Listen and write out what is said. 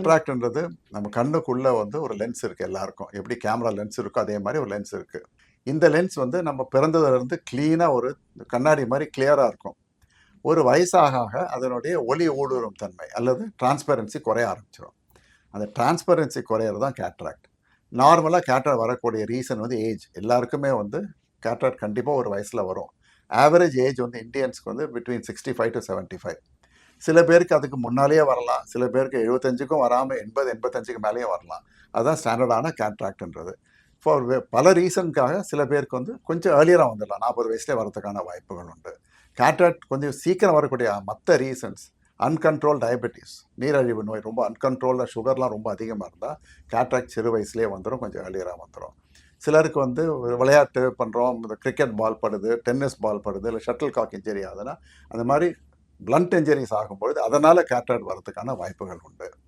கேட்ராக்ட்ன்றது நம்ம கண்ணுக்குள்ள வந்து ஒரு லென்ஸ் இருக்கு எல்லாருக்கும். எப்படி கேமரா லென்ஸ் இருக்கோ அதே மாரி ஒரு லென்ஸ் இருக்கு. இந்த லென்ஸ் வந்து நம்ம பிறந்ததிலிருந்து கிளீனா ஒரு கண்ணாடி மாரி கிளியரா இருக்கும். ஒரு வயசாக ஆக அதனுடைய ஒளி ஊடுருவும் தன்மை அல்லது டிரான்ஸ்பரன்சி குறைய ஆரம்பிச்சுரும். அந்த டிரான்ஸ்பரன்சி குறையிறது தான் கேட்ராக்ட். நார்மலா கேட்ராக்ட் வரக்கூடிய ரீசன் வந்து ஏஜ். எல்லாருக்குமே வந்து கேட்ராக்ட் கண்டிப்பா ஒரு வயசுல வரும். ஆவரேஜ் ஏஜ் வந்து இந்தியன்ஸ்க்கு வந்து பிட்வீன் 65 to 75. சில பேருக்கு அதுக்கு முன்னாலேயே வரலாம். சில பேருக்கு 75க்கும் வராம 80, 85க்கு மேலேயும் வரலாம். அதுதான் ஸ்டாண்டர்டான கேட்ராக்ட்ன்றது. ஃபார் பல ரீசனுக்காக சில பேருக்கு வந்து கொஞ்சம் ஏர்லியரா வந்துடலாம். 40 வயசுலயே வரதுக்கான வாய்ப்புகள் உண்டு. கேட்ராக்ட் கொஞ்சம் சீக்கிரம் வரக்கூடிய மத்த ரீசன்ஸ் அன்கண்ட்ரோல் டயபெட்டிஸ், நீரிழிவு நோய் ரொம்ப அன்கண்ட்ரோல்டா சுகர்லாம் ரொம்ப அதிகமா இருந்தா கேட்ராக்ட் சிறு வயசுலயே வந்துரும். கொஞ்சம் ஏர்லியரா வந்துரும். சிலருக்கு வந்து விளையாட்டு பண்றோம், இந்த கிரிக்கெட் பால் படுது, டென்னிஸ் பால் படுது, இல்ல ஷட்டில் காக் இன்ஜுரி ஆகுதுன்னா, அந்த மாரி பிளண்ட் இன்ஜுரிஸ் ஆகும்பொழுது அதனால கேட்ராக்ட் வரதுக்கான வாய்ப்புகள் உண்டு.